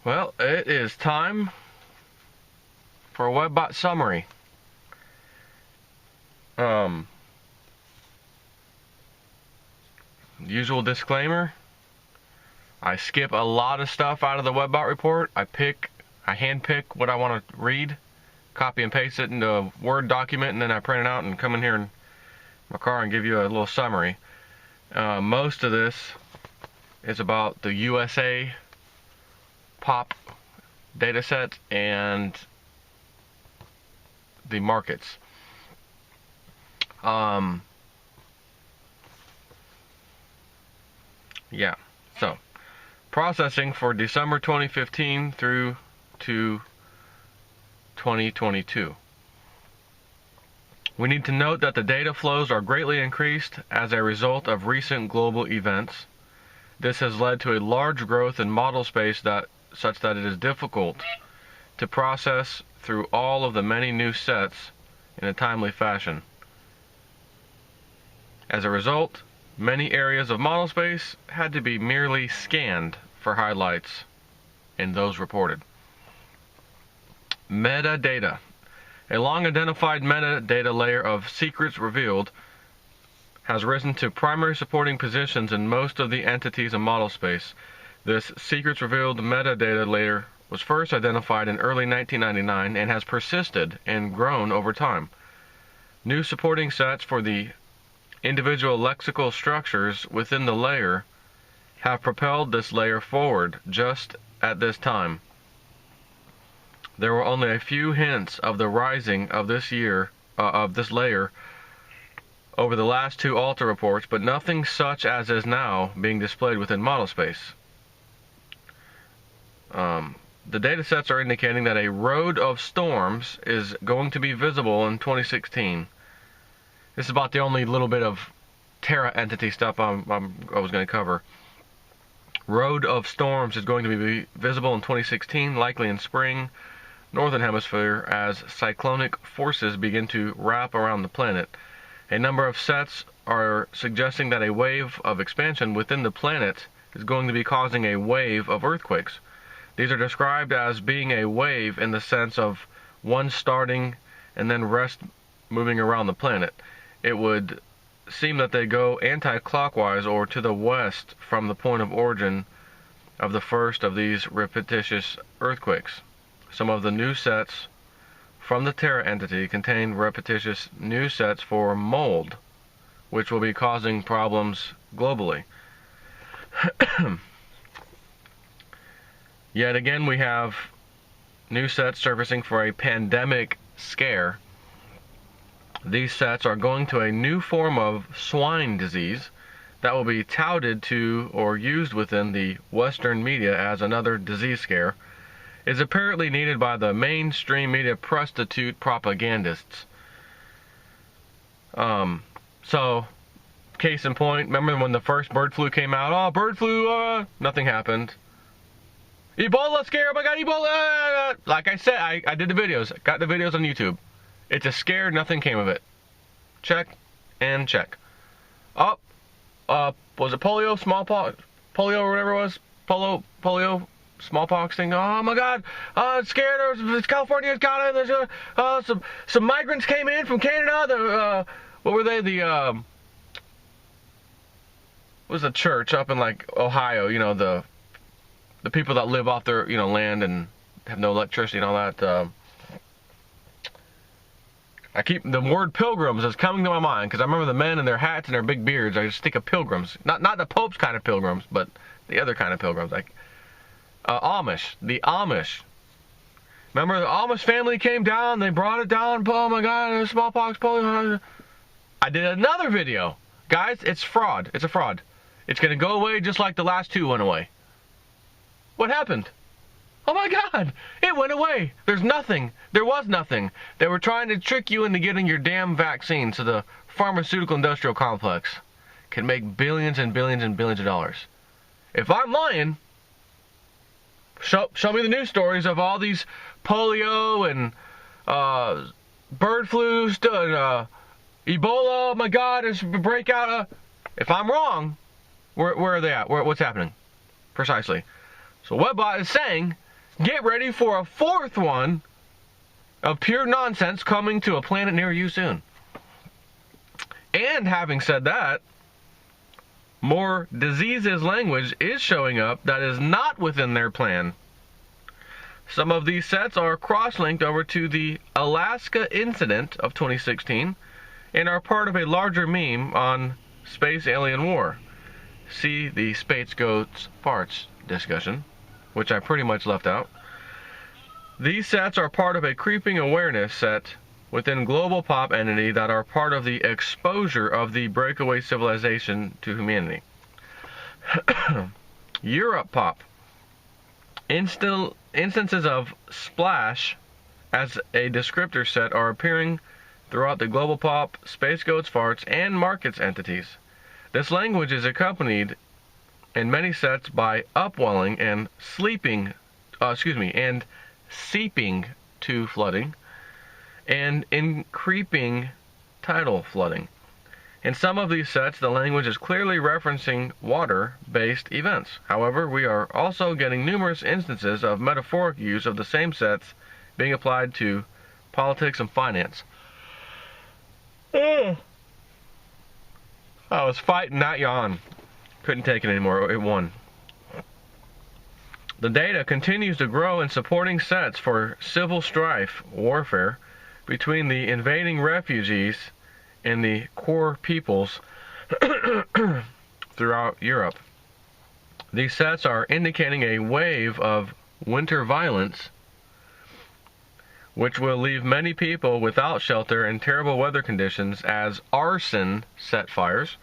Well, it is time for a WebBot summary. Usual disclaimer, I skip a lot of stuff out of the WebBot report. I handpick what I want to read, copy and paste it into a Word document, and then I print it out and come in here in my car and give you a little summary. Most of this is about the USA pop data set and the markets. So processing for December 2015 through to 2022. We need to note that the data flows are greatly increased as a result of recent global events. This has led to a large growth in model space such that it is difficult to process through all of the many new sets in a timely fashion. As a result, many areas of model space had to be merely scanned for highlights in those reported. Metadata. A long-identified metadata layer of secrets revealed has risen to primary supporting positions in most of the entities in model space. This secrets revealed metadata layer was first identified in early 1999 and has persisted and grown over time. New supporting sets for the individual lexical structures within the layer have propelled this layer forward just at this time. There were only a few hints of the rising of this layer over the last two Alta reports, but nothing such as is now being displayed within model space. The data sets are indicating that a road of storms is going to be visible in 2016. This is about the only little bit of Terra entity stuff I was going to cover. Road of storms is going to be visible in 2016, likely in spring, northern hemisphere, as cyclonic forces begin to wrap around the planet. A number of sets are suggesting that a wave of expansion within the planet is going to be causing a wave of earthquakes. These are described as being a wave in the sense of one starting and then rest moving around the planet. It would seem that they go anti-clockwise or to the west from the point of origin of the first of these repetitious earthquakes. Some of the new sets from the Terra entity contain repetitious new sets for mold, which will be causing problems globally. Yet again, we have new sets surfacing for a pandemic scare. These sets are going to a new form of swine disease that will be touted to or used within the Western media as another disease scare. Is apparently needed by the mainstream media prostitute propagandists. So, case in point, remember when the first bird flu came out? Oh, bird flu, nothing happened. Ebola scare, oh my god, Ebola! Like I said, I did the videos, got the videos on YouTube. It's a scare, nothing came of it. Check and check. Was it polio, smallpox, polio or whatever it was? Polio, smallpox thing. Oh my god, it's scared. California's got it. Some migrants came in from Canada. What were they? Was a church up in like Ohio, you know, the people that live off their, you know, land and have no electricity and all that. The word pilgrims is coming to my mind because I remember the men and their hats and their big beards. I just think of pilgrims, not the Pope's kind of pilgrims, but the other kind of pilgrims, like Amish. The Amish. Remember the Amish family came down, they brought it down. Oh my god, there's smallpox, polio. I did another video, guys. It's fraud. It's a fraud. It's gonna go away just like the last two went away. What happened? Oh my god, it went away. There's nothing. There was nothing. They were trying to trick you into getting your damn vaccine so the pharmaceutical industrial complex can make billions and billions and billions of dollars. If I'm lying, show me the news stories of all these polio and bird flu and Ebola. Oh my god, there's a breakout. If I'm wrong, where are they at? What's happening? Precisely. So WebBot is saying get ready for a fourth one of pure nonsense coming to a planet near you soon. And having said that, more diseases language is showing up that is not within their plan. Some of these sets are cross-linked over to the Alaska incident of 2016 and are part of a larger meme on space alien war. See the space goats farts discussion, which I pretty much left out. These sets are part of a creeping awareness set within global pop entity that are part of the exposure of the breakaway civilization to humanity. Europe pop. Instances of splash as a descriptor set are appearing throughout the global pop, space goats farts, and markets entities. This language is accompanied in many sets by upwelling and seeping to flooding, and in creeping tidal flooding. In some of these sets, the language is clearly referencing water-based events. However, we are also getting numerous instances of metaphoric use of the same sets being applied to politics and finance. I was fighting that yawn. Couldn't take it anymore. It won. The data continues to grow in supporting sets for civil strife warfare between the invading refugees and the core peoples throughout Europe. These sets are indicating a wave of winter violence which will leave many people without shelter in terrible weather conditions, as arson set fires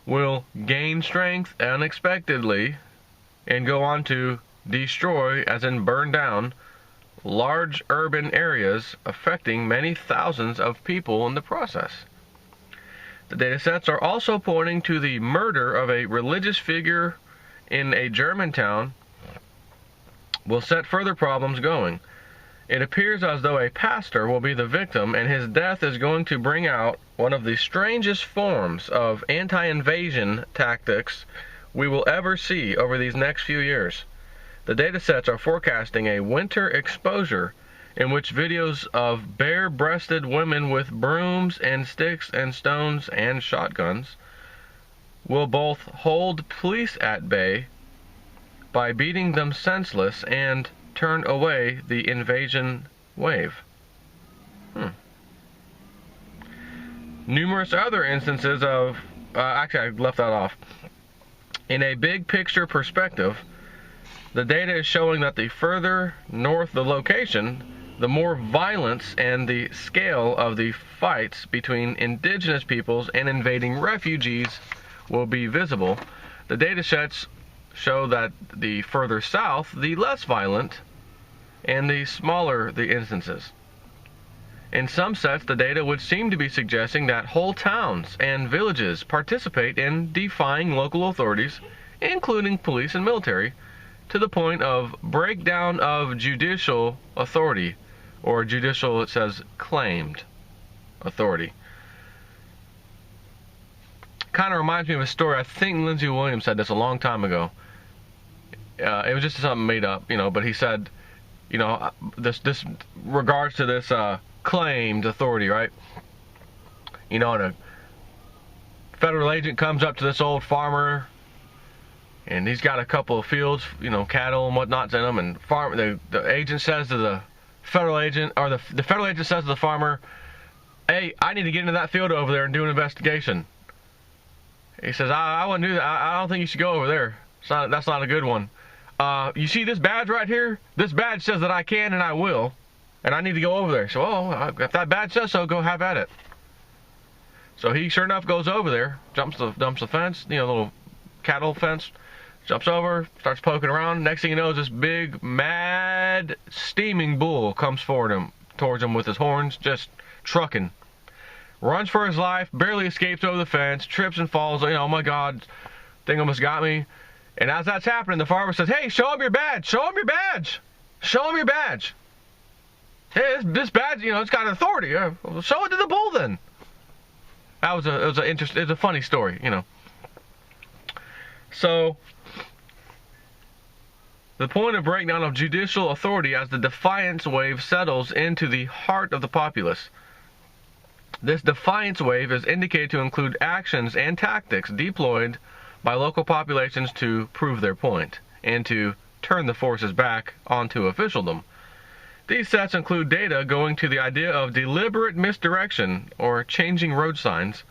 will gain strength unexpectedly and go on to destroy, as in burn down, large urban areas, affecting many thousands of people in the process. The datasets are also pointing to the murder of a religious figure in a German town will set further problems going. It appears as though a pastor will be the victim, and his death is going to bring out one of the strangest forms of anti-invasion tactics we will ever see over these next few years. The datasets are forecasting a winter exposure in which videos of bare-breasted women with brooms and sticks and stones and shotguns will both hold police at bay by beating them senseless and turn away the invasion wave. Numerous other instances of... actually, I left that off. In a big picture perspective, the data is showing that the further north the location, the more violence and the scale of the fights between indigenous peoples and invading refugees will be visible. The data sets show that the further south, the less violent and the smaller the instances. In some sets, the data would seem to be suggesting that whole towns and villages participate in defying local authorities, including police and military, to the point of breakdown of judicial authority, or judicial, it says, claimed authority. Kind of reminds me of a story. I think Lindsey Williams said this a long time ago. It was just something made up, but he said, this regards to this claimed authority, right? And a federal agent comes up to this old farmer, and he's got a couple of fields, cattle and whatnot in them, and the agent says to the federal agent, or the federal agent says to the farmer, "Hey, I need to get into that field over there and do an investigation." He says, I wouldn't do that. I don't think you should go over there. That's not a good one. You see this badge right here? This badge says that I can and I will, and I need to go over there. So, if that badge says so, go have at it. So he, sure enough, goes over there, dumps the fence, little cattle fence, jumps over, starts poking around. Next thing you know, this big, mad, steaming bull comes towards him with his horns, just trucking. Runs for his life, barely escapes over the fence, trips and falls. Oh my God, thing almost got me. And as that's happening, the farmer says, "Hey, show him your badge! Show him your badge! Show him your badge! Hey, this badge, it's got authority. Well, show it to the bull then." It was a funny story, So the point of breakdown of judicial authority as the defiance wave settles into the heart of the populace. This defiance wave is indicated to include actions and tactics deployed by local populations to prove their point and to turn the forces back onto officialdom. These sets include data going to the idea of deliberate misdirection or changing road signs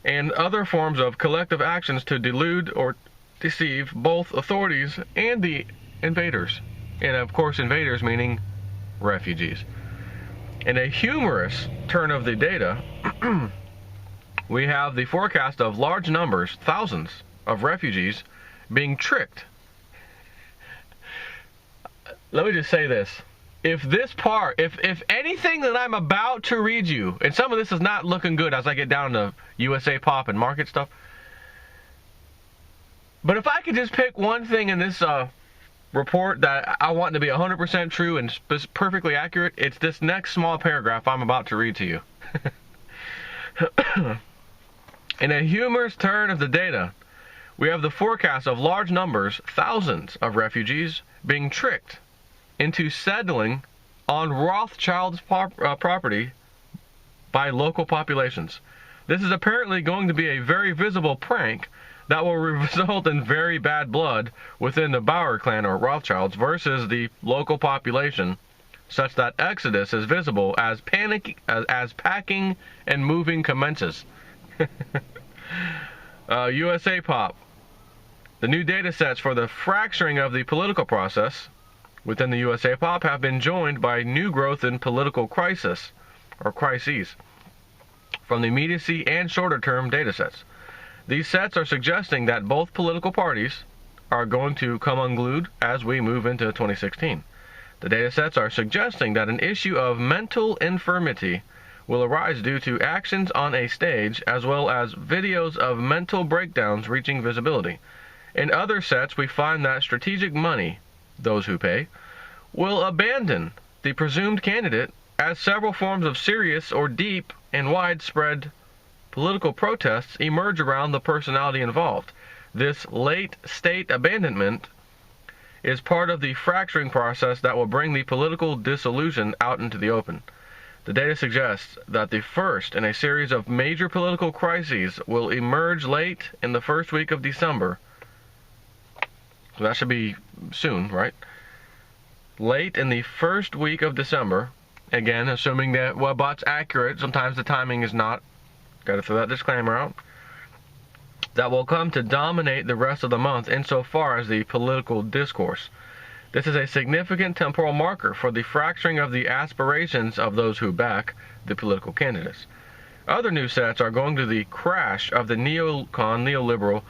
and other forms of collective actions to delude or deceive both authorities and the invaders. And of course, invaders meaning refugees. In a humorous turn of the data, we have the forecast of large numbers, thousands, of refugees being tricked. Let me just say this. If anything that I'm about to read you, and some of this is not looking good as I get down to USA Pop and market stuff, but if I could just pick one thing in this report that I want to be 100% true and perfectly accurate, it's this next small paragraph I'm about to read to you. In a humorous turn of the data, we have the forecast of large numbers, thousands of refugees being tricked into settling on Rothschild's property by local populations. This is apparently going to be a very visible prank that will result in very bad blood within the Bauer clan or Rothschilds versus the local population, such that exodus is visible as packing and moving commences. USA Pop. The new data sets for the fracturing of the political process within the USA Pop have been joined by new growth in political crises from the immediacy and shorter-term data sets. These sets are suggesting that both political parties are going to come unglued as we move into 2016. The data sets are suggesting that an issue of mental infirmity will arise due to actions on a stage as well as videos of mental breakdowns reaching visibility. In other sets, we find that strategic money, those who pay, will abandon the presumed candidate as several forms of serious or deep and widespread political protests emerge around the personality involved. This late state abandonment is part of the fracturing process that will bring the political dissolution out into the open. The data suggests that the first in a series of major political crises will emerge late in the first week of December. So that should be soon, right? Late in the first week of December, again, assuming that Webbot's accurate, sometimes the timing is not. Got to throw that disclaimer out. That will come to dominate the rest of the month insofar as the political discourse. This is a significant temporal marker for the fracturing of the aspirations of those who back the political candidates. Other new sets are going to the crash of the neoliberal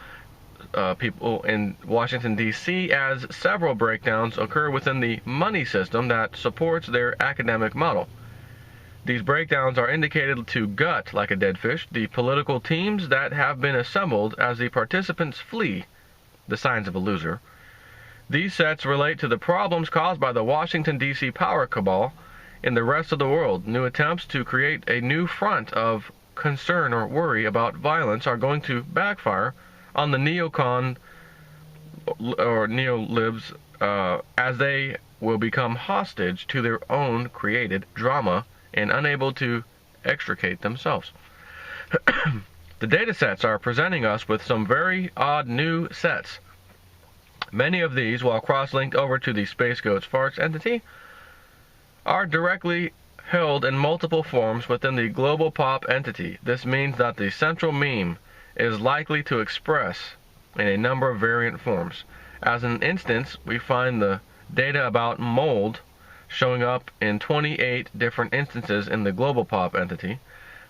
people in Washington, D.C. as several breakdowns occur within the money system that supports their academic model. These breakdowns are indicated to gut, like a dead fish, the political teams that have been assembled as the participants flee, the signs of a loser. These sets relate to the problems caused by the Washington, D.C. power cabal in the rest of the world. New attempts to create a new front of concern or worry about violence are going to backfire on the neocon or neolibs as they will become hostage to their own created drama and unable to extricate themselves. The data sets are presenting us with some very odd new sets. Many of these, while cross-linked over to the Space Goats Farts entity, are directly held in multiple forms within the Global Pop entity. This means that the central meme is likely to express in a number of variant forms. As an instance, we find the data about mold showing up in 28 different instances in the Global Pop entity.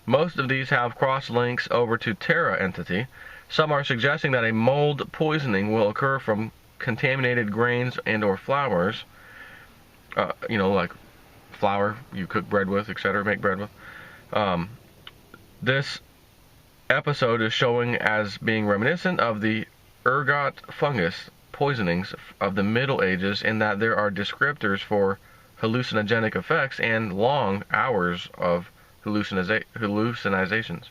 Most of these have cross-links over to Terra entity. Some are suggesting that a mold poisoning will occur from contaminated grains and or flours, like flour you cook bread with, etc., make bread with. This episode is showing as being reminiscent of the ergot fungus poisonings of the Middle Ages in that there are descriptors for hallucinogenic effects and long hours of hallucinations.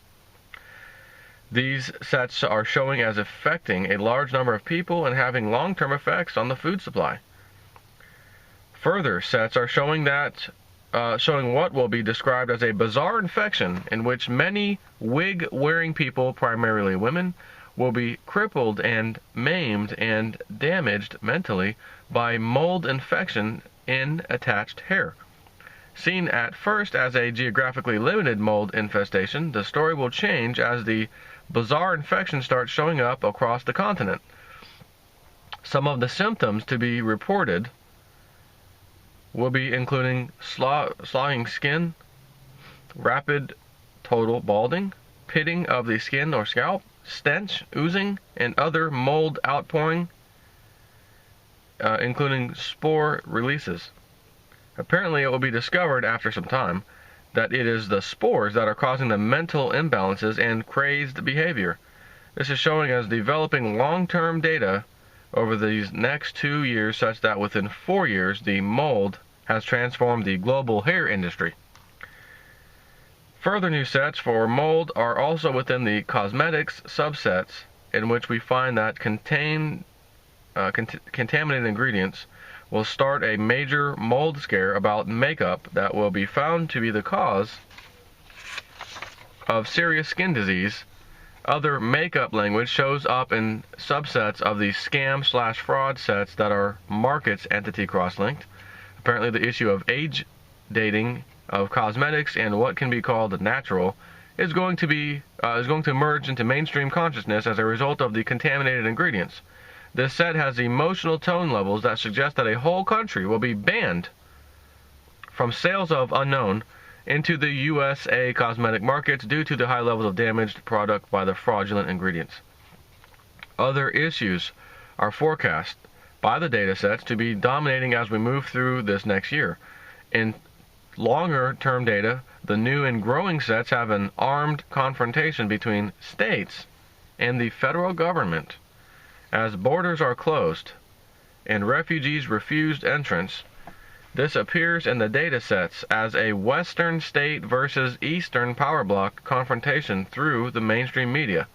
These sets are showing as affecting a large number of people and having long-term effects on the food supply. Further sets are showing what will be described as a bizarre infection in which many wig-wearing people, primarily women, will be crippled and maimed and damaged mentally by mold infection in attached hair. Seen at first as a geographically limited mold infestation, the story will change as the bizarre infection starts showing up across the continent. Some of the symptoms to be reported will be including sloughing skin, rapid total balding, pitting of the skin or scalp, stench, oozing, and other mold outpouring, including spore releases. Apparently, it will be discovered after some time that it is the spores that are causing the mental imbalances and crazed behavior. This is showing as developing long-term data over these next 2 years, such that within 4 years, the mold has transformed the global hair industry. Further new sets for mold are also within the cosmetics subsets, in which we find that contaminated ingredients will start a major mold scare about makeup that will be found to be the cause of serious skin disease. Other makeup language shows up in subsets of the scam/fraud sets that are markets entity cross-linked. Apparently the issue of age dating of cosmetics and what can be called natural is going to merge into mainstream consciousness as a result of the contaminated ingredients. This set has emotional tone levels that suggest that a whole country will be banned from sales of unknown into the USA cosmetic markets due to the high levels of damaged product by the fraudulent ingredients. Other issues are forecast by the data sets to be dominating as we move through this next year. In longer-term data, the new and growing sets have an armed confrontation between states and the federal government. As borders are closed and refugees refused entrance, this appears in the data sets as a Western state versus Eastern power block confrontation through the mainstream media.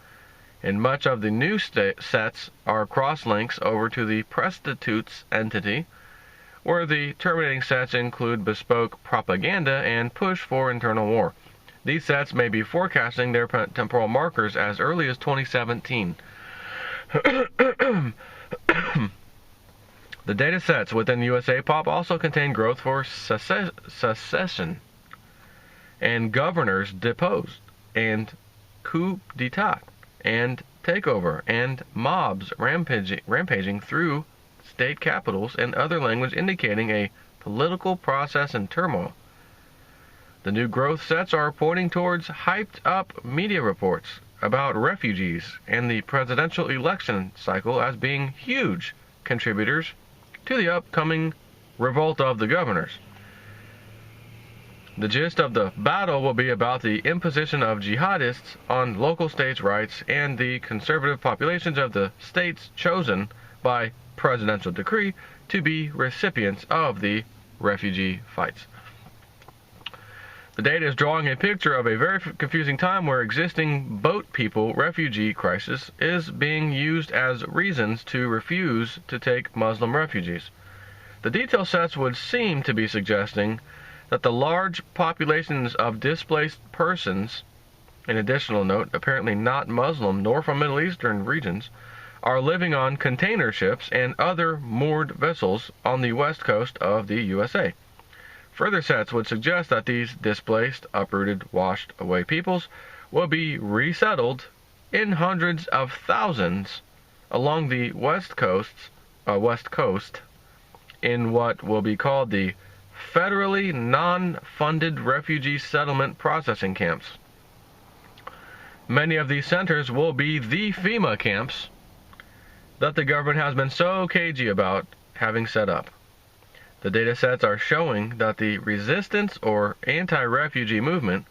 And much of the new sets are cross-links over to the prostitutes entity, where the terminating sets include bespoke propaganda and push for internal war. These sets may be forecasting their temporal markers as early as 2017. The data sets within USA Pop also contain growth for secession and governors deposed and coup d'etat and takeover and mobs rampaging through state capitals and other language indicating a political process in turmoil. The new growth sets are pointing towards hyped up media reports about refugees and the presidential election cycle as being huge contributors to the upcoming revolt of the governors. The gist of the battle will be about the imposition of jihadists on local states' rights and the conservative populations of the states chosen by presidential decree to be recipients of the refugee fights. The data is drawing a picture of a very confusing time where existing boat people refugee crisis is being used as reasons to refuse to take Muslim refugees. The detail sets would seem to be suggesting that the large populations of displaced persons, an additional note, apparently not Muslim nor from Middle Eastern regions, are living on container ships and other moored vessels on the west coast of the USA. Further sets would suggest that these displaced, uprooted, washed away peoples will be resettled in hundreds of thousands along the west coast in what will be called the federally non-funded refugee settlement processing camps. Many of these centers will be the FEMA camps that the government has been so cagey about having set up. The data sets are showing that the resistance or anti-refugee movement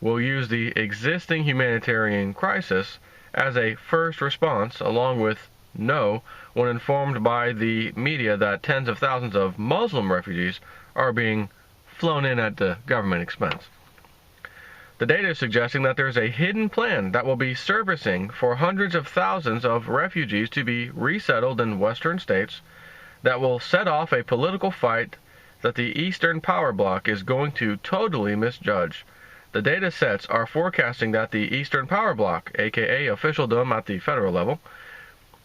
will use the existing humanitarian crisis as a first response, along with no, when informed by the media that tens of thousands of Muslim refugees are being flown in at the government expense. The data is suggesting that there's a hidden plan that will be servicing for hundreds of thousands of refugees to be resettled in Western states that will set off a political fight that the Eastern Power Bloc is going to totally misjudge. The data sets are forecasting that the Eastern Power Bloc, aka officialdom at the federal level,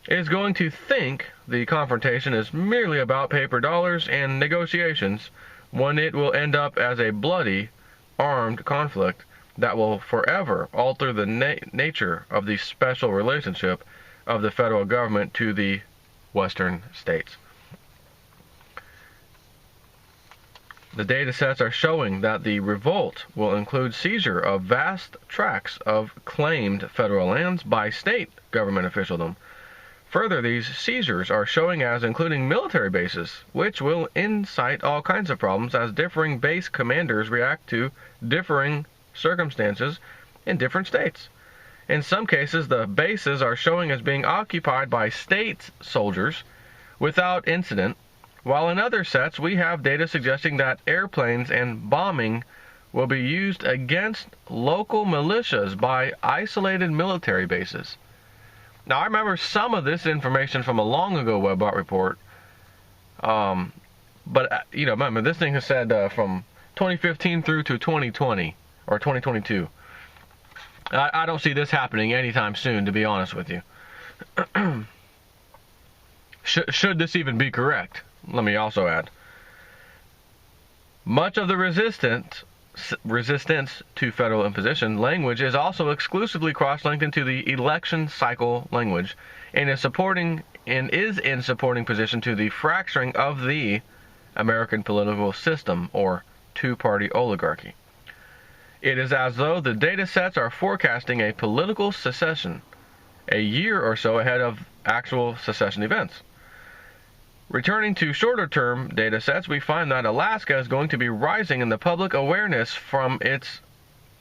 is going to think the confrontation is merely about paper dollars and negotiations, when it will end up as a bloody, armed conflict that will forever alter the nature of the special relationship of the federal government to the western states. The data sets are showing that the revolt will include seizure of vast tracts of claimed federal lands by state government officialdom. Further, these seizures are showing as including military bases, which will incite all kinds of problems as differing base commanders react to differing circumstances in different states. In some cases, the bases are showing as being occupied by state soldiers without incident, while in other sets we have data suggesting that airplanes and bombing will be used against local militias by isolated military bases. Now, I remember some of this information from a long ago WebBot report, but remember, this thing has said from 2015 through to 2020 or 2022. I don't see this happening anytime soon, to be honest with you. Should this even be correct? Let me also add. Much of the resistance to federal imposition language is also exclusively cross-linked into the election cycle language, and is in supporting position to the fracturing of the American political system, or two-party oligarchy. It is as though the data sets are forecasting a political secession a year or so ahead of actual secession events. Returning to shorter-term data sets, we find that Alaska is going to be rising in the public awareness from its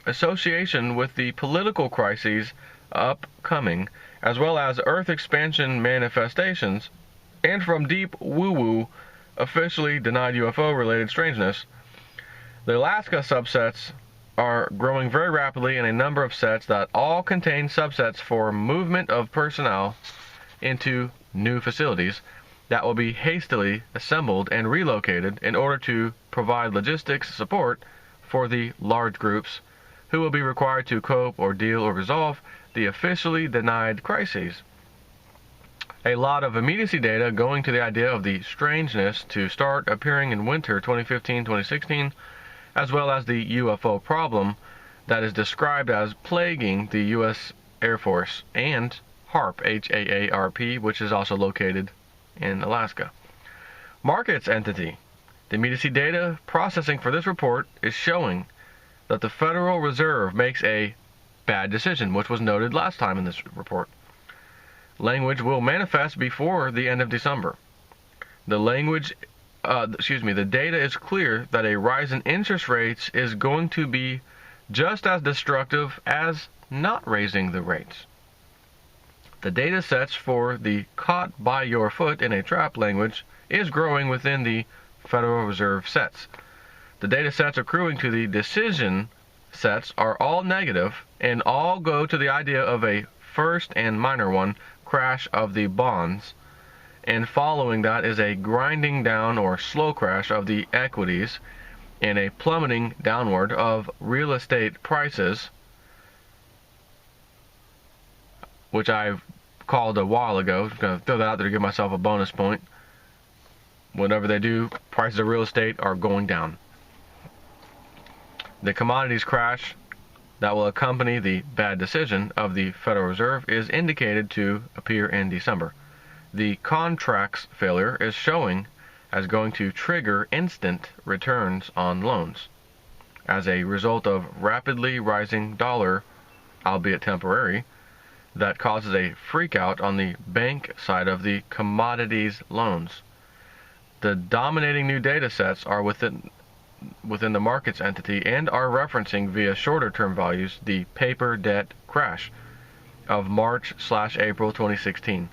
association with the political crises upcoming, as well as Earth expansion manifestations, and from deep woo-woo, officially denied UFO-related strangeness. The Alaska subsets are growing very rapidly in a number of sets that all contain subsets for movement of personnel into new facilities that will be hastily assembled and relocated in order to provide logistics support for the large groups who will be required to cope or deal or resolve the officially denied crises. A lot of immediacy data going to the idea of the strangeness to start appearing in winter 2015-2016, as well as the UFO problem that is described as plaguing the U.S. Air Force and HAARP, H-A-A-R-P, which is also located in Alaska. Markets entity. The immediacy data processing for this report is showing that the Federal Reserve makes a bad decision, which was noted last time in this report. Language will manifest before the end of December. The data is clear that a rise in interest rates is going to be just as destructive as not raising the rates. The data sets for the caught by your foot in a trap language is growing within the Federal Reserve sets. The data sets accruing to the decision sets are all negative and all go to the idea of a first and minor one, crash of the bonds, and following that is a grinding down or slow crash of the equities and a plummeting downward of real estate prices, which I called a while ago. I'm going to throw that out there to give myself a bonus point. Whatever they do, prices of real estate are going down. The commodities crash that will accompany the bad decision of the Federal Reserve is indicated to appear in December. The contracts failure is showing as going to trigger instant returns on loans as a result of rapidly rising dollar, albeit temporary, that causes a freakout on the bank side of the commodities loans. The dominating new data sets are within the markets entity and are referencing via shorter term values the paper debt crash of March/April 2016,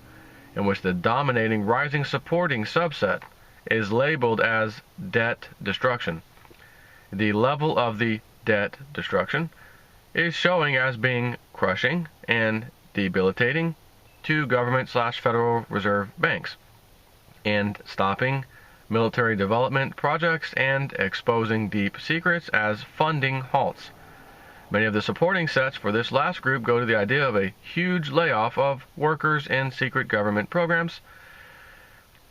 in which the dominating rising supporting subset is labeled as debt destruction. The level of the debt destruction is showing as being crushing and debilitating to government/Federal Reserve banks, and stopping military development projects, and exposing deep secrets as funding halts. Many of the supporting sets for this last group go to the idea of a huge layoff of workers in secret government programs.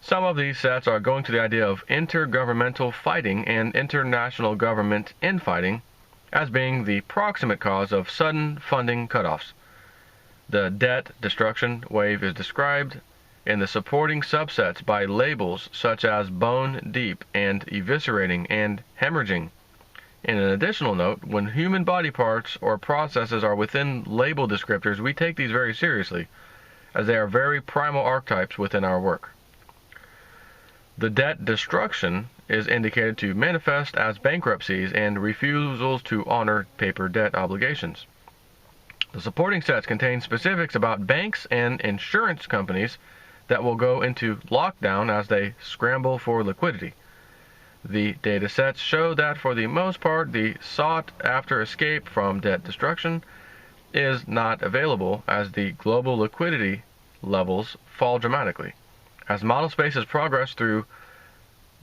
Some of these sets are going to the idea of intergovernmental fighting and international government infighting as being the proximate cause of sudden funding cutoffs. The debt destruction wave is described in the supporting subsets by labels such as bone deep and eviscerating and hemorrhaging. In an additional note, when human body parts or processes are within label descriptors, we take these very seriously, as they are very primal archetypes within our work. The debt destruction is indicated to manifest as bankruptcies and refusals to honor paper debt obligations. The supporting sets contain specifics about banks and insurance companies that will go into lockdown as they scramble for liquidity. The data sets show that for the most part the sought-after escape from debt destruction is not available as the global liquidity levels fall dramatically. As model spaces progress through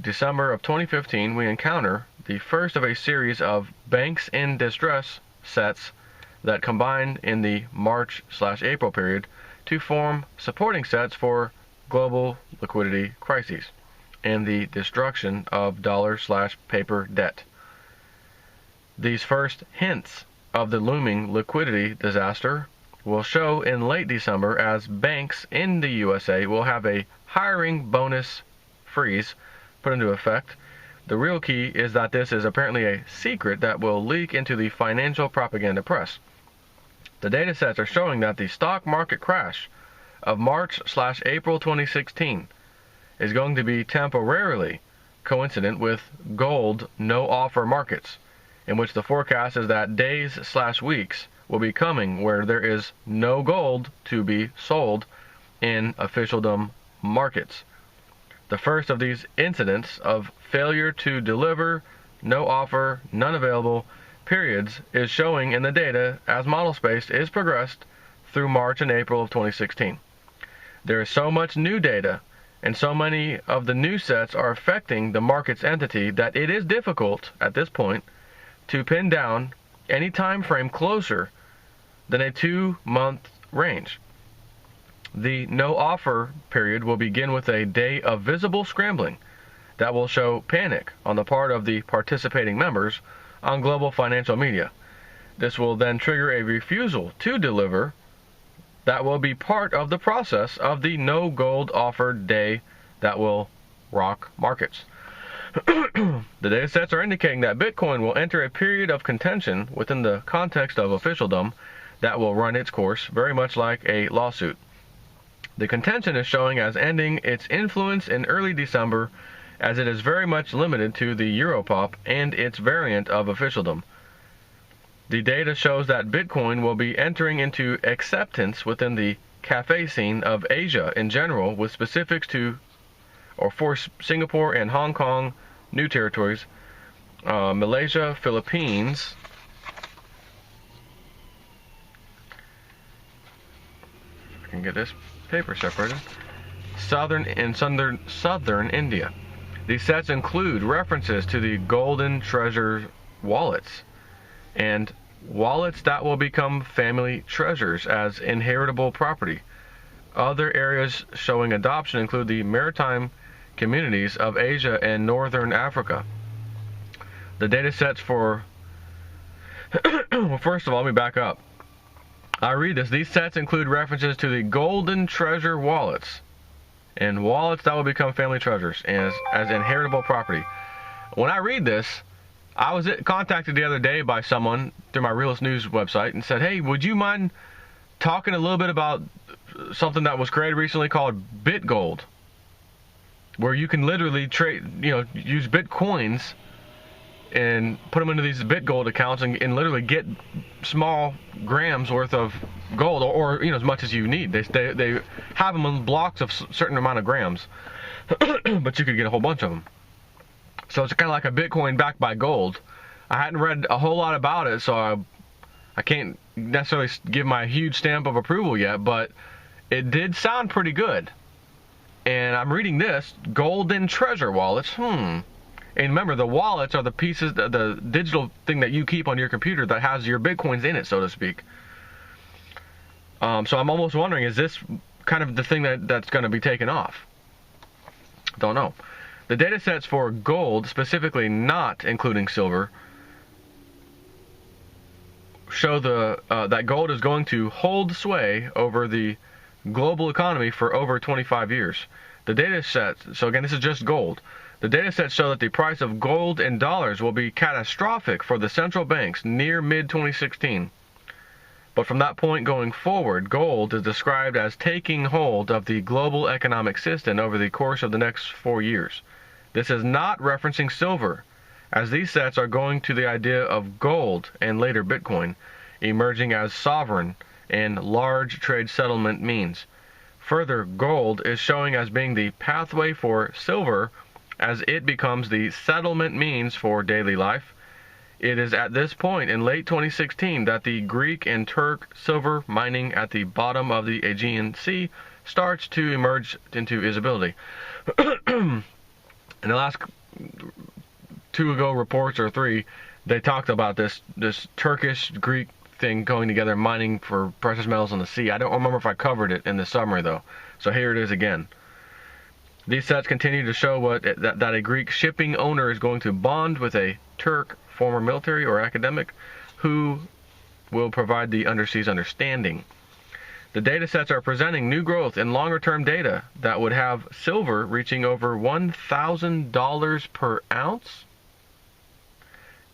December of 2015, we encounter the first of a series of banks in distress sets that combine in the March/April period to form supporting sets for global liquidity crises and the destruction of dollar/paper debt. These first hints of the looming liquidity disaster will show in late December as banks in the USA will have a hiring bonus freeze put into effect. The real key is that this is apparently a secret that will leak into the financial propaganda press. The data sets are showing that the stock market crash of March/April 2016 is going to be temporarily coincident with gold no-offer markets, in which the forecast is that days/weeks will be coming where there is no gold to be sold in officialdom markets. The first of these incidents of failure to deliver, no offer, none available periods is showing in the data as model space is progressed through March and April of 2016. There is so much new data and so many of the new sets are affecting the market's entity that it is difficult at this point to pin down any time frame closer than a 2-month range. The no offer period will begin with a day of visible scrambling that will show panic on the part of the participating members on global financial media. This will then trigger a refusal to deliver that will be part of the process of the no gold offered day that will rock markets. The data sets are indicating that Bitcoin will enter a period of contention within the context of officialdom that will run its course, very much like a lawsuit. The contention is showing as ending its influence in early December, as it is very much limited to the Europop and its variant of officialdom. The data shows that Bitcoin will be entering into acceptance within the cafe scene of Asia in general, with specifics to or for Singapore and Hong Kong new territories, Malaysia, Philippines, if I can get this paper separated, southern India. These sets include references to the golden treasure wallets and wallets that will become family treasures as inheritable property. Other areas showing adoption include the maritime communities of Asia and Northern Africa. The data sets for well, first of all, let me back up. I read this. These sets include references to the golden treasure wallets and wallets that will become family treasures as inheritable property. When I read this, I was contacted the other day by someone through my Realist News website and said, hey, would you mind talking a little bit about something that was created recently called BitGold, where you can literally trade, use Bitcoins and put them into these BitGold accounts and literally get small grams worth of gold, or as much as you need. They have them in blocks of certain amount of grams, but you could get a whole bunch of them. So it's kind of like a Bitcoin backed by gold. I hadn't read a whole lot about it, so I can't necessarily give my huge stamp of approval yet, but it did sound pretty good. And I'm reading this, golden treasure wallets. And remember, the wallets are the pieces, the digital thing that you keep on your computer that has your Bitcoins in it, so to speak. So I'm almost wondering, is this kind of the thing that's going to be taken off? Don't know. The data sets for gold, specifically not including silver, show that gold is going to hold sway over the global economy for over 25 years. The data sets, so again, this is just gold. The data sets show that the price of gold in dollars will be catastrophic for the central banks near mid-2016. But from that point going forward, gold is described as taking hold of the global economic system over the course of the next 4 years. This is not referencing silver, as these sets are going to the idea of gold and later Bitcoin emerging as sovereign and large trade settlement means. Further, gold is showing as being the pathway for silver as it becomes the settlement means for daily life. It is at this point in late 2016 that the Greek and Turk silver mining at the bottom of the Aegean Sea starts to emerge into visibility. In the last 2 reports or 3, they talked about this Turkish Greek thing going together, mining for precious metals on the sea. I don't remember if I covered it in the summary though, so here it is again. These sets continue to show that a Greek shipping owner is going to bond with a Turk, former military or academic, who will provide the underseas understanding. The data sets are presenting new growth in longer-term data that would have silver reaching over $1,000 per ounce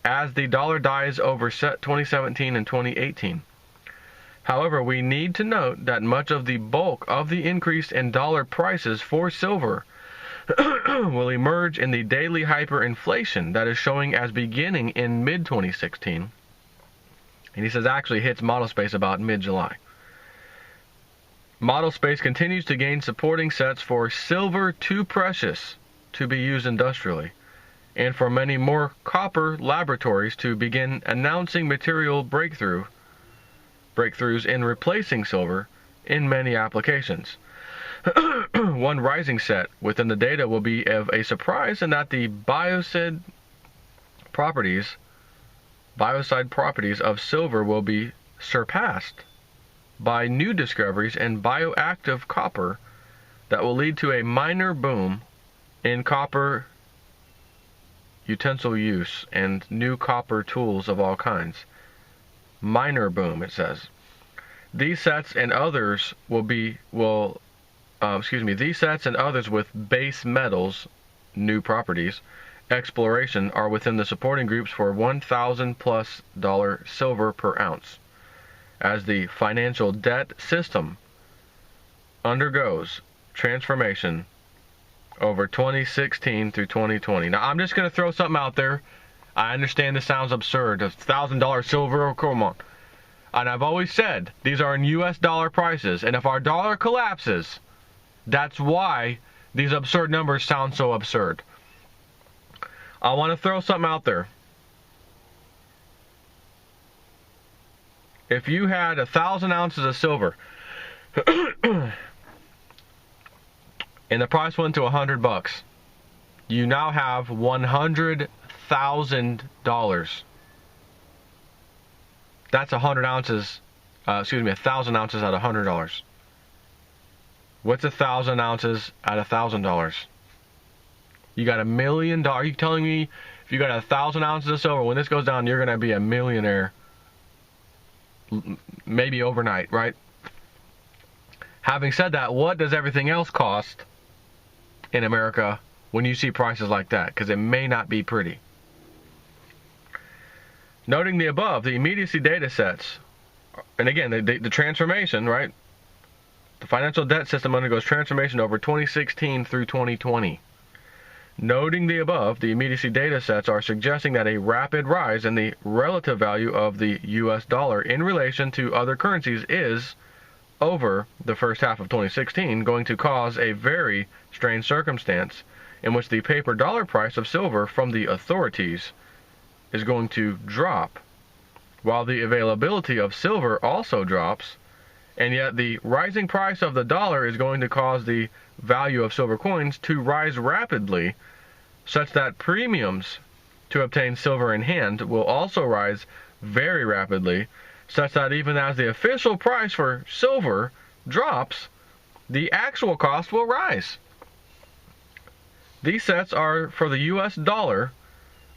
as the dollar dies over 2017 and 2018. However, we need to note that much of the bulk of the increase in dollar prices for silver will emerge in the daily hyperinflation that is showing as beginning in mid-2016. And he says actually hits model space about mid-July. Model space continues to gain supporting sets for silver too precious to be used industrially, and for many more copper laboratories to begin announcing material breakthroughs in replacing silver in many applications. One rising set within the data will be of a surprise in that the biocide properties of silver will be surpassed by new discoveries in bioactive copper that will lead to a minor boom in copper utensil use and new copper tools of all kinds. Minor boom, it says. These sets and others these sets and others with base metals, new properties, exploration are within the supporting groups for $1,000+ silver per ounce, as the financial debt system undergoes transformation over 2016 through 2020. Now, I'm just going to throw something out there. I understand this sounds absurd. $1,000 silver, oh, come on. And I've always said, these are in US dollar prices. And if our dollar collapses, that's why these absurd numbers sound so absurd. I want to throw something out there. If you had 1,000 ounces of silver and the price went to $100, you now have $100,000. That's 1,000 ounces at $100. What's 1,000 ounces at $1,000? You got $1 million. Are you telling me if you got 1,000 ounces of silver, when this goes down, you're going to be a millionaire? Maybe overnight, right? Having said that, what does everything else cost in America when you see prices like that? Because it may not be pretty. Noting the above, the immediacy data sets, and again, the transformation, right? The financial debt system undergoes transformation over 2016 through 2020. Noting the above, the immediacy data sets are suggesting that a rapid rise in the relative value of the US dollar in relation to other currencies is, over the first half of 2016, going to cause a very strange circumstance in which the paper dollar price of silver from the authorities is going to drop, while the availability of silver also drops, And yet the rising price of the dollar is going to cause the value of silver coins to rise rapidly, such that premiums to obtain silver in hand will also rise very rapidly, such that even as the official price for silver drops, the actual cost will rise. These sets are for the US dollar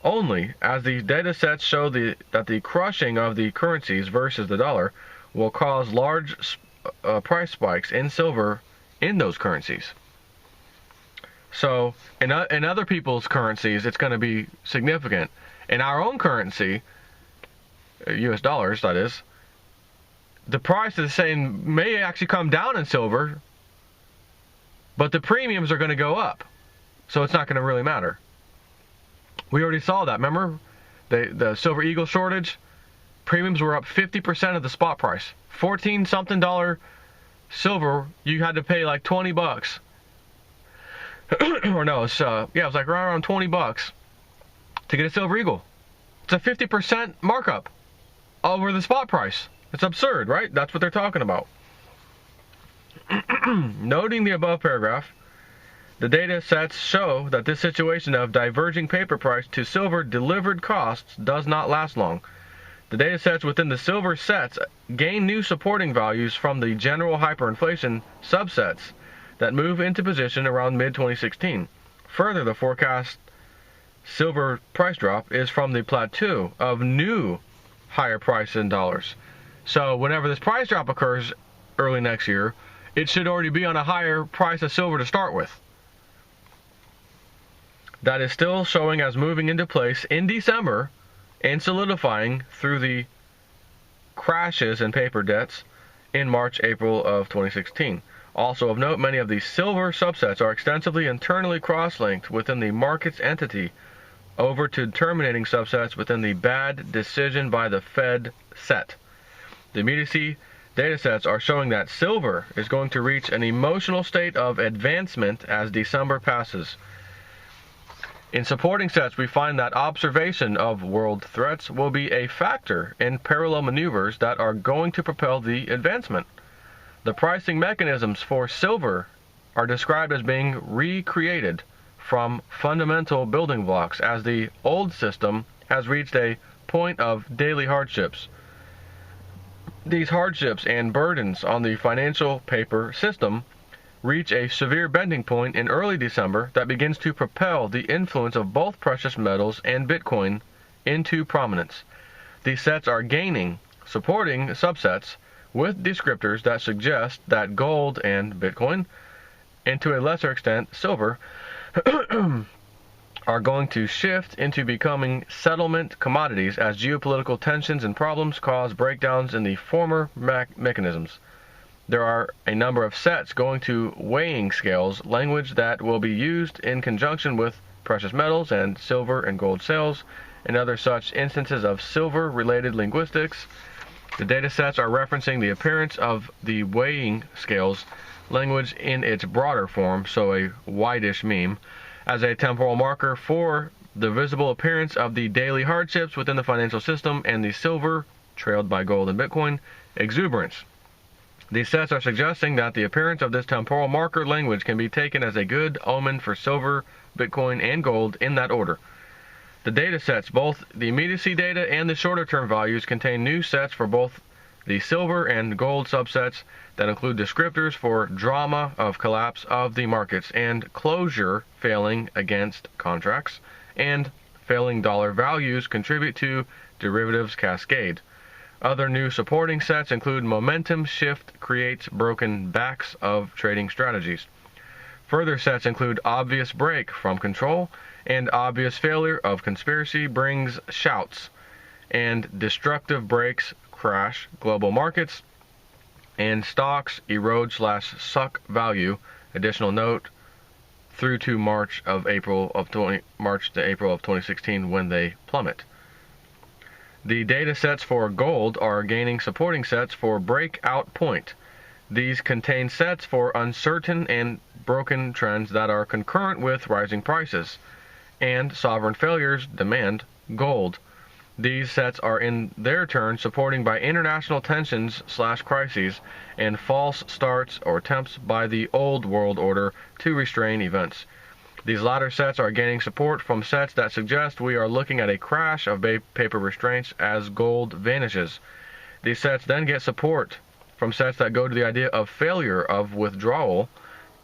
only, as these data sets show that the crushing of the currencies versus the dollar will cause large price spikes in silver in those currencies. So in other people's currencies, it's going to be significant. In our own currency, US dollars, that is, the price is saying may actually come down in silver, but the premiums are going to go up. So it's not going to really matter. We already saw that. Remember the Silver Eagle shortage? Premiums were up 50% of the spot price. 14-something dollar silver, you had to pay like 20 bucks. Or no, it was like around 20 bucks to get a Silver Eagle. It's a 50% markup over the spot price. It's absurd, right? That's what they're talking about. Noting the above paragraph, the data sets show that this situation of diverging paper price to silver delivered costs does not last long. The data sets within the silver sets gain new supporting values from the general hyperinflation subsets that move into position around mid-2016. Further, the forecast silver price drop is from the plateau of new higher price in dollars. So whenever this price drop occurs early next year, it should already be on a higher price of silver to start with. That is still showing as moving into place in December and solidifying through the crashes in paper debts in March, April of 2016. Also of note, many of the silver subsets are extensively internally cross-linked within the market's entity over to terminating subsets within the bad decision by the Fed set. The immediacy data sets are showing that silver is going to reach an emotional state of advancement as December passes. In supporting sets, we find that observation of world threats will be a factor in parallel maneuvers that are going to propel the advancement. The pricing mechanisms for silver are described as being recreated from fundamental building blocks as the old system has reached a point of daily hardships. These hardships and burdens on the financial paper system reach a severe bending point in early December that begins to propel the influence of both precious metals and Bitcoin into prominence. These sets are gaining supporting subsets with descriptors that suggest that gold and Bitcoin, and to a lesser extent silver, are going to shift into becoming settlement commodities as geopolitical tensions and problems cause breakdowns in the former mechanisms. There are a number of sets going to weighing scales, language that will be used in conjunction with precious metals and silver and gold sales, and other such instances of silver-related linguistics. The data sets are referencing the appearance of the weighing scales language in its broader form, so a whitish meme, as a temporal marker for the visible appearance of the daily hardships within the financial system and the silver, trailed by gold and Bitcoin, exuberance. These sets are suggesting that the appearance of this temporal marker language can be taken as a good omen for silver, Bitcoin, and gold in that order. The data sets, both the immediacy data and the shorter-term values, contain new sets for both the silver and gold subsets that include descriptors for drama of collapse of the markets and closure failing against contracts, and failing dollar values contribute to derivatives cascade. Other new supporting sets include momentum shift creates broken backs of trading strategies. Further sets include obvious break from control and obvious failure of conspiracy brings shouts, and destructive breaks crash global markets and stocks erode/suck value. Additional note, through to March to April of 2016 when they plummet. The data sets for gold are gaining supporting sets for breakout point. These contain sets for uncertain and broken trends that are concurrent with rising prices, and sovereign failures demand gold. These sets are in their turn supporting by international tensions/crises and false starts or attempts by the old world order to restrain events. These latter sets are gaining support from sets that suggest we are looking at a crash of paper restraints as gold vanishes. These sets then get support from sets that go to the idea of failure of withdrawal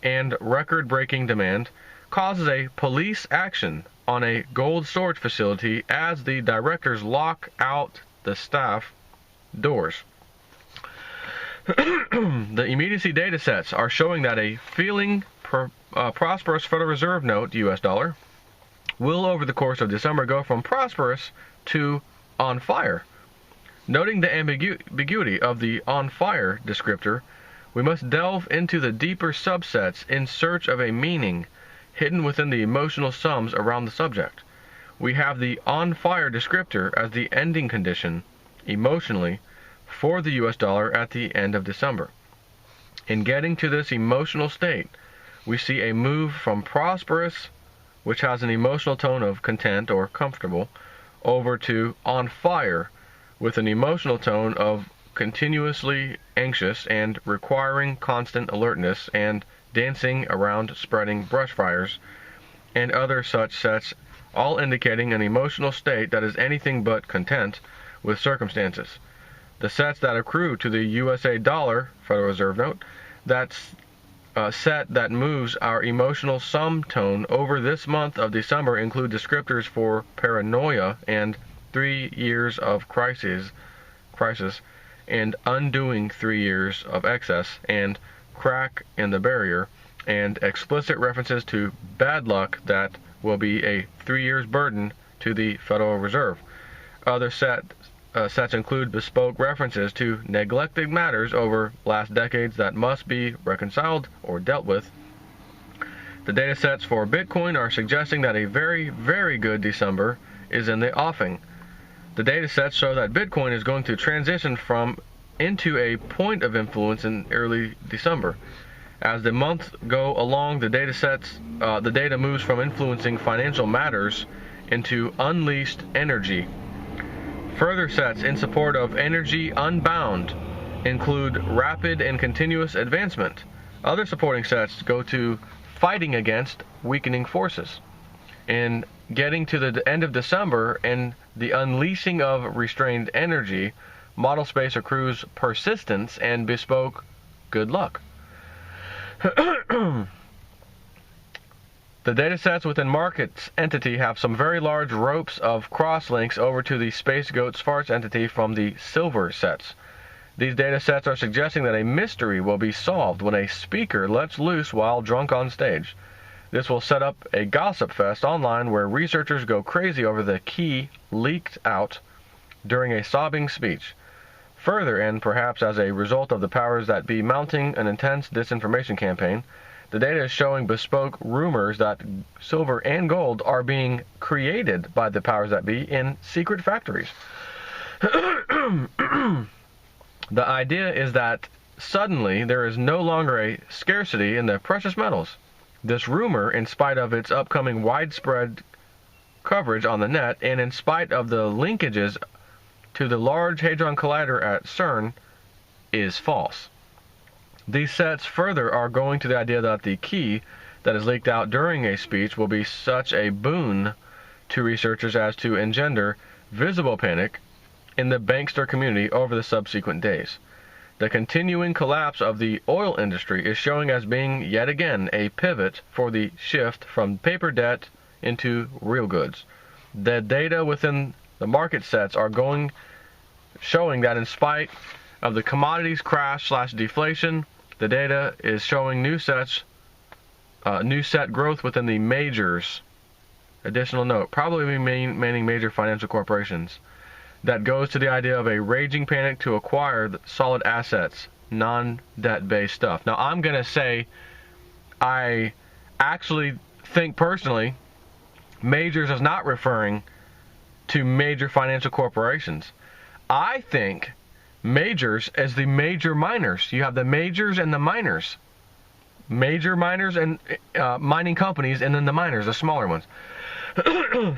and record-breaking demand causes a police action on a gold storage facility as the directors lock out the staff doors. The immediacy data sets are showing that a prosperous Federal Reserve note, US dollar, will over the course of December go from prosperous to on fire. Noting the ambiguity of the on fire descriptor, we must delve into the deeper subsets in search of a meaning hidden within the emotional sums around the subject. We have the on fire descriptor as the ending condition, emotionally, for the US dollar at the end of December. In getting to this emotional state, we see a move from prosperous, which has an emotional tone of content or comfortable, over to on fire, with an emotional tone of continuously anxious and requiring constant alertness and dancing around spreading brush fires, and other such sets, all indicating an emotional state that is anything but content with circumstances. The sets that accrue to the USA dollar, Federal Reserve note, that's a set that moves our emotional sum tone over this month of December include descriptors for paranoia and 3 years of crisis, and undoing 3 years of excess, and crack in the barrier, and explicit references to bad luck that will be a 3 years burden to the Federal Reserve. Other sets include bespoke references to neglected matters over last decades that must be reconciled or dealt with. The data sets for Bitcoin are suggesting that a very, very good December is in the offing. The data sets show that Bitcoin is going to transition into a point of influence in early December. As the months go along, the data moves from influencing financial matters into unleashed energy. Further sets in support of energy unbound include rapid and continuous advancement. Other supporting sets go to fighting against weakening forces. In getting to the end of December and the unleashing of restrained energy, model space accrues persistence and bespoke good luck. The datasets within markets entity have some very large ropes of crosslinks over to the Space Goats Farts entity from the silver sets. These datasets are suggesting that a mystery will be solved when a speaker lets loose while drunk on stage. This will set up a gossip fest online where researchers go crazy over the key leaked out during a sobbing speech. Further, and perhaps as a result of the powers that be mounting an intense disinformation campaign, the data is showing bespoke rumors that silver and gold are being created by the powers that be in secret factories. The idea is that suddenly there is no longer a scarcity in the precious metals. This rumor, in spite of its upcoming widespread coverage on the net, and in spite of the linkages to the Large Hadron Collider at CERN, is false. These sets further are going to the idea that the key that is leaked out during a speech will be such a boon to researchers as to engender visible panic in the bankster community over the subsequent days. The continuing collapse of the oil industry is showing as being yet again a pivot for the shift from paper debt into real goods. The data within the market sets are showing that in spite of the commodities crash/deflation, the data is showing new set growth within the majors. Additional note, probably meaning major financial corporations. That goes to the idea of a raging panic to acquire solid assets, non-debt based stuff. Now I'm going to say I actually think personally majors is not referring to major financial corporations. I think majors as the major miners. You have the majors and the miners. Major miners and mining companies, and then the miners, the smaller ones.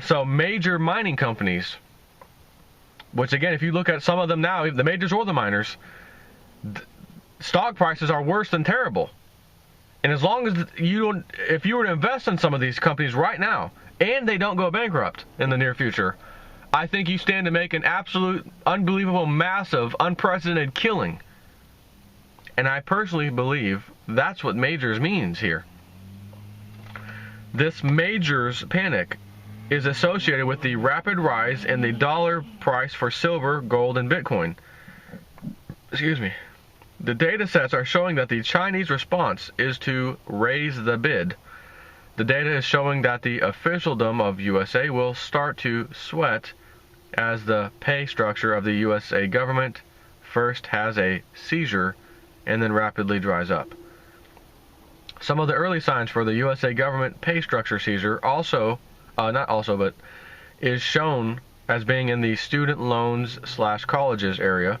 So major mining companies which again, if you look at some of them now, the majors or the minors, stock prices are worse than terrible. And as long as if you were to invest in some of these companies right now, and they don't go bankrupt in the near future, I think you stand to make an absolute, unbelievable, massive, unprecedented killing. And I personally believe that's what majors means here. This majors panic is associated with the rapid rise in the dollar price for silver, gold, and Bitcoin. Excuse me. The data sets are showing that the Chinese response is to raise the bid. The data is showing that the officialdom of USA will start to sweat as the pay structure of the USA government first has a seizure and then rapidly dries up. Some of the early signs for the USA government pay structure seizure is shown as being in the student loans / colleges area,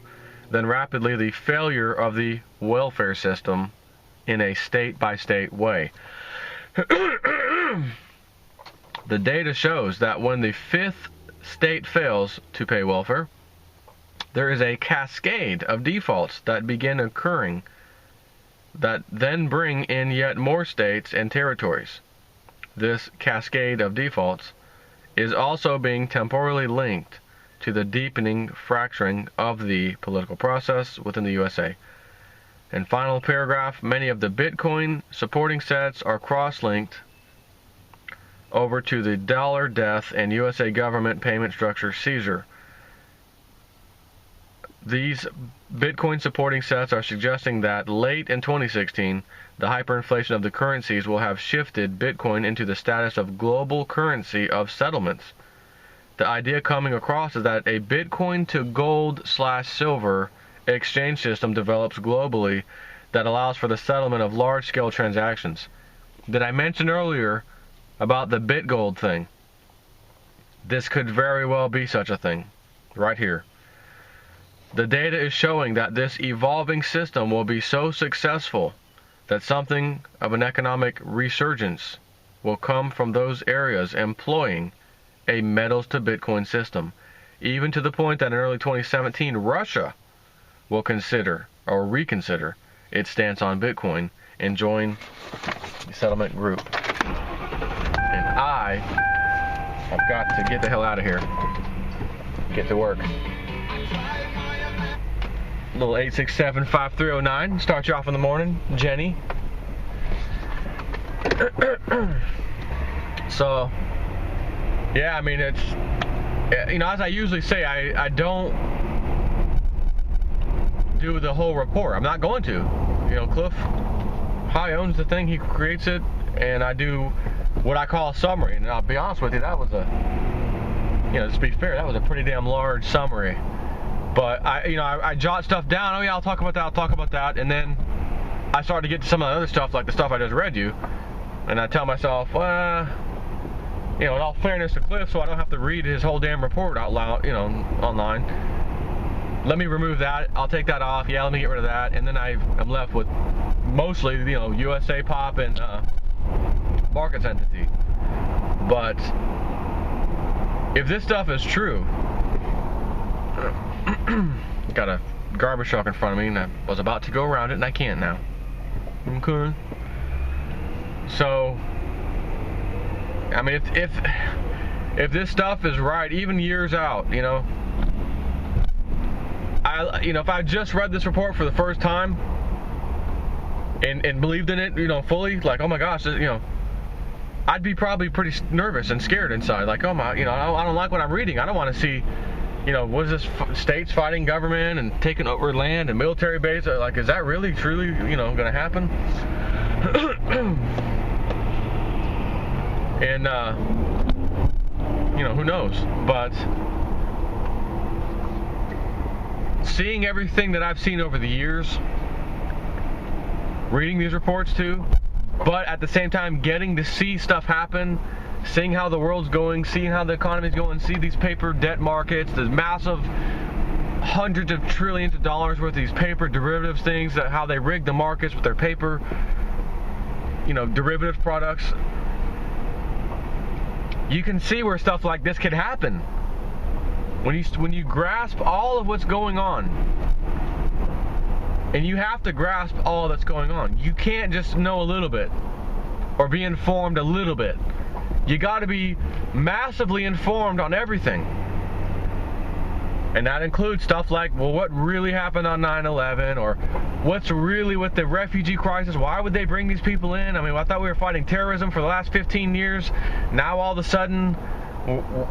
then rapidly the failure of the welfare system in a state-by-state way. The data shows that when the fifth state fails to pay welfare, there is a cascade of defaults that begin occurring that then bring in yet more states and territories. This cascade of defaults is also being temporally linked to the deepening fracturing of the political process within the USA. And final paragraph, many of the Bitcoin supporting sets are cross-linked over to the dollar death and USA government payment structure seizure. These Bitcoin supporting sets are suggesting that late in 2016, the hyperinflation of the currencies will have shifted Bitcoin into the status of global currency of settlements. The idea coming across is that a Bitcoin to gold / silver exchange system develops globally that allows for the settlement of large-scale transactions. Did I mention earlier about the BitGold thing? This could very well be such a thing, right here. The data is showing that this evolving system will be so successful that something of an economic resurgence will come from those areas employing a metals to Bitcoin system, even to the point that in early 2017 Russia will consider or reconsider its stance on Bitcoin and join the settlement group. And I have got to get the hell out of here. Get to work. Little 867-5309. Start you off in the morning, Jenny. So, yeah, I mean, it's, you know, as I usually say, I don't do the whole report. I'm not going to. You know, Cliff High owns the thing, he creates it, and I do what I call a summary. And I'll be honest with you, that was to be fair, that was a pretty damn large summary. But I jot stuff down. Oh yeah, I'll talk about that, and then I start to get to some of the other stuff, like the stuff I just read you, and I tell myself, in all fairness to Cliff, so I don't have to read his whole damn report out loud, online. Let me remove that. I'll take that off. Yeah, let me get rid of that, and then I'm left with mostly, USA Pop and Markets Entity. But if this stuff is true, got a garbage truck in front of me, and I was about to go around it, and I can't now. Okay. So, I mean, if this stuff is right, even years out, if I just read this report for the first time and believed in it, fully, like, oh my gosh, I'd be probably pretty nervous and scared inside, like, oh my, I don't like what I'm reading. I don't want to see, what is this, states fighting government and taking over land and military base? Like, is that really, truly, going to happen? And, who knows? But seeing everything that I've seen over the years, reading these reports too, but at the same time getting to see stuff happen, seeing how the world's going, seeing how the economy's going, see these paper debt markets, there's massive hundreds of trillions of dollars worth of these paper derivatives things, that how they rig the markets with their paper, derivative products. You can see where stuff like this could happen. When you grasp all of what's going on, and you have to grasp all that's going on. You can't just know a little bit or be informed a little bit. You got to be massively informed on everything. And that includes stuff like, well, what really happened on 9/11, or what's really with the refugee crisis? Why would they bring these people in? I mean, I thought we were fighting terrorism for the last 15 years. Now all of a sudden,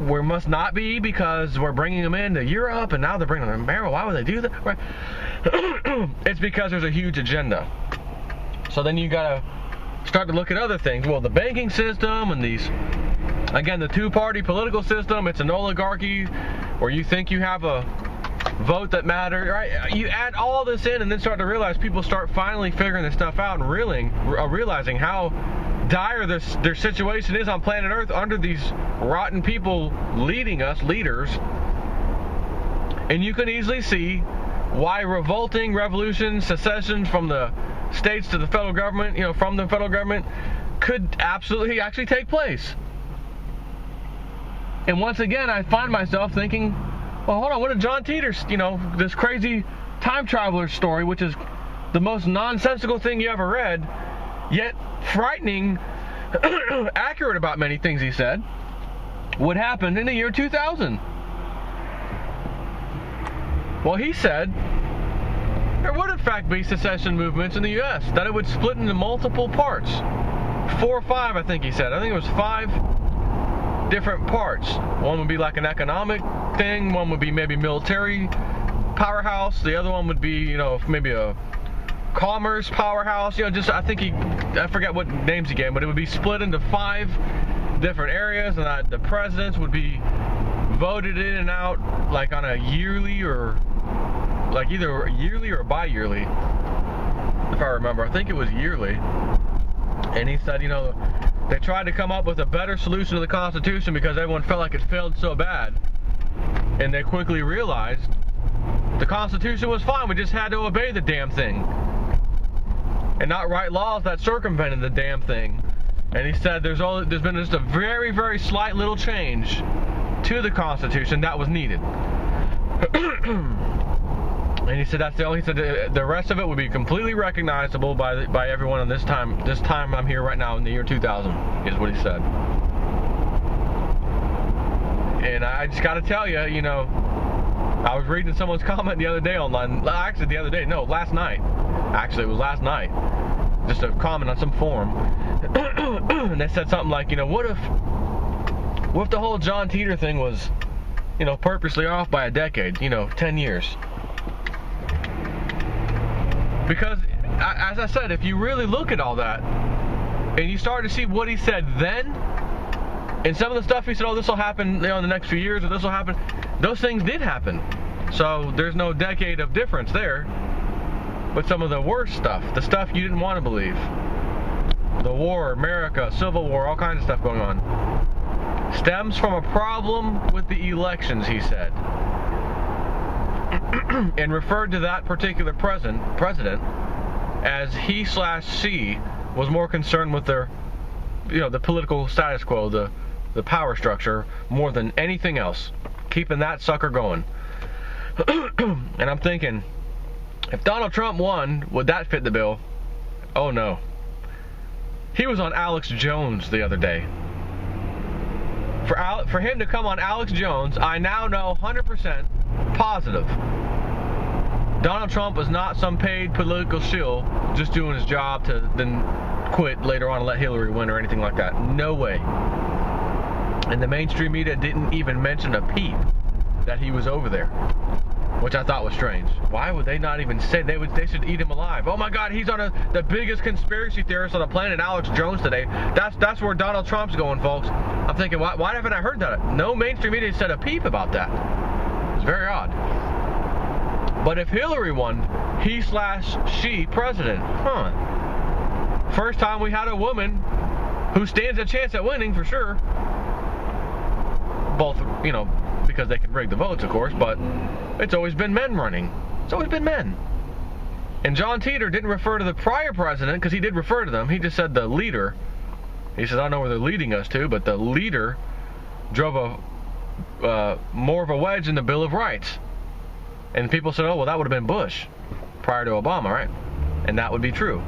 we must not be, because we're bringing them into Europe, and now they're bringing them to America. Why would they do that? Right? It's because there's a huge agenda. So then you gotta start to look at other things. Well, the banking system and these, again, the two-party political system, it's an oligarchy where you think you have a vote that matters, right? You add all this in and then start to realize, people start finally figuring this stuff out and realizing how dire their situation is on planet Earth under these rotten people leading us, leaders. And you can easily see why revolting revolution, secession from the states to the federal government, from the federal government, could absolutely actually take place. And once again, I find myself thinking, well, hold on, what did John Teeter, this crazy time traveler story, which is the most nonsensical thing you ever read, yet frightening, accurate about many things he said, what happened in the year 2000? Well, he said there would in fact be secession movements in the U.S., that it would split into multiple parts. 4 or 5, I think he said. I think it was 5 different parts. One would be like an economic thing, one would be maybe military powerhouse, the other one would be, maybe a commerce powerhouse, I forget what names he gave, but it would be split into 5 different areas, and the presidents would be voted in and out like on a yearly, or like either yearly or bi-yearly, if I remember. I think it was yearly. And he said, they tried to come up with a better solution to the Constitution because everyone felt like it failed so bad, and they quickly realized the Constitution was fine, we just had to obey the damn thing and not write laws that circumvented the damn thing. And he said there's been just a very, very slight little change to the Constitution that was needed. And he said the rest of it would be completely recognizable by everyone in this time I'm here right now in the year 2000, is what he said. And I just got to tell you, I was reading someone's comment the other day online. Actually, last night. Actually, it was last night. Just a comment on some forum. And they said something like, what if the whole John Teeter thing was, purposely off by a decade, 10 years? Because, as I said, if you really look at all that, and you start to see what he said then, and some of the stuff he said, this will happen, in the next few years, or this will happen, those things did happen. So there's no decade of difference there. But some of the worst stuff, the stuff you didn't want to believe, the war, America, Civil War, all kinds of stuff going on, stems from a problem with the elections, he said. And referred to that particular president as he/she was more concerned with their, the political status quo, the power structure, more than anything else, keeping that sucker going. And I'm thinking, if Donald Trump won, would that fit the bill? Oh no. He was on Alex Jones the other day. For him to come on Alex Jones, I now know 100% positive Donald Trump was not some paid political shill just doing his job to then quit later on and let Hillary win or anything like that. No way. And the mainstream media didn't even mention a peep that he was over there, which I thought was strange. Why would they not even say they should eat him alive? Oh my God, he's on the biggest conspiracy theorist on the planet, Alex Jones, today. That's where Donald Trump's going, folks. I'm thinking, why haven't I heard that? No mainstream media said a peep about that. It's very odd. But if Hillary won, he/she president, first time we had a woman who stands a chance at winning for sure. Both, because they can rig the votes, of course, but it's always been men running. It's always been men. And John Teeter didn't refer to the prior president, because he did refer to them. He just said the leader. He says, I don't know where they're leading us to, but the leader drove more of a wedge in the Bill of Rights. And people said, oh, well, that would have been Bush prior to Obama, right? And that would be true.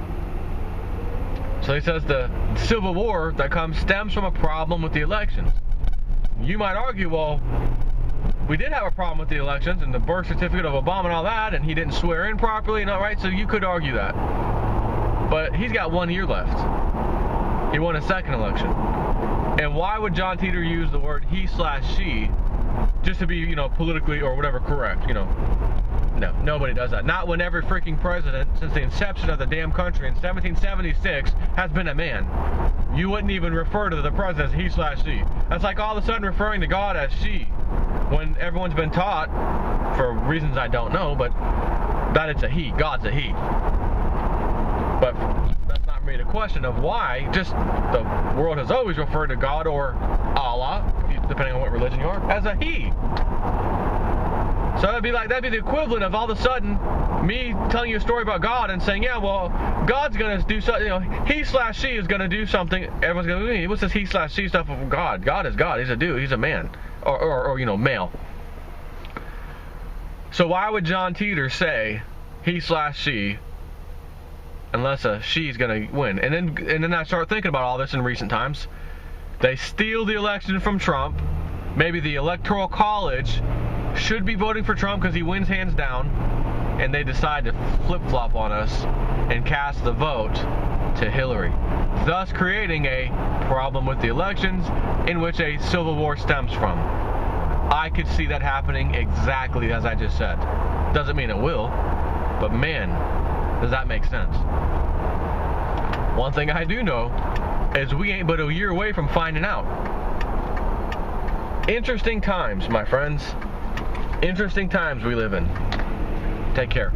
So he says the Civil War that stems from a problem with the elections. You might argue, well, we did have a problem with the elections and the birth certificate of Obama and all that, and he didn't swear in properly, and all right, so you could argue that. But he's got 1 year left. He won a second election. And why would John Teeter use the word he/she just to be, politically or whatever correct, No, nobody does that. Not when every freaking president since the inception of the damn country in 1776 has been a man. You wouldn't even refer to the president as he/she. That's like all of a sudden referring to God as she, when everyone's been taught, for reasons I don't know, but that it's a he. God's a he. But that's not really the question of why. Just the world has always referred to God or Allah, depending on what religion you are, as a he. So that'd be the equivalent of all of a sudden me telling you a story about God and saying, yeah, well, God's gonna do something. He/she is gonna do something. Everyone's gonna, what's this he/she stuff of God? God is God. He's a dude. He's a man, or male. So why would John Teeter say he/she unless a she's gonna win? And then I start thinking about all this in recent times. They steal the election from Trump. Maybe the Electoral College should be voting for Trump because he wins hands down, and they decide to flip-flop on us and cast the vote to Hillary, thus creating a problem with the elections in which a civil war stems from. I could see that happening exactly as I just said. Doesn't mean it will, but man, does that make sense. One thing I do know is we ain't but a year away from finding out. Interesting times, my friends. Interesting times we live in. Take care.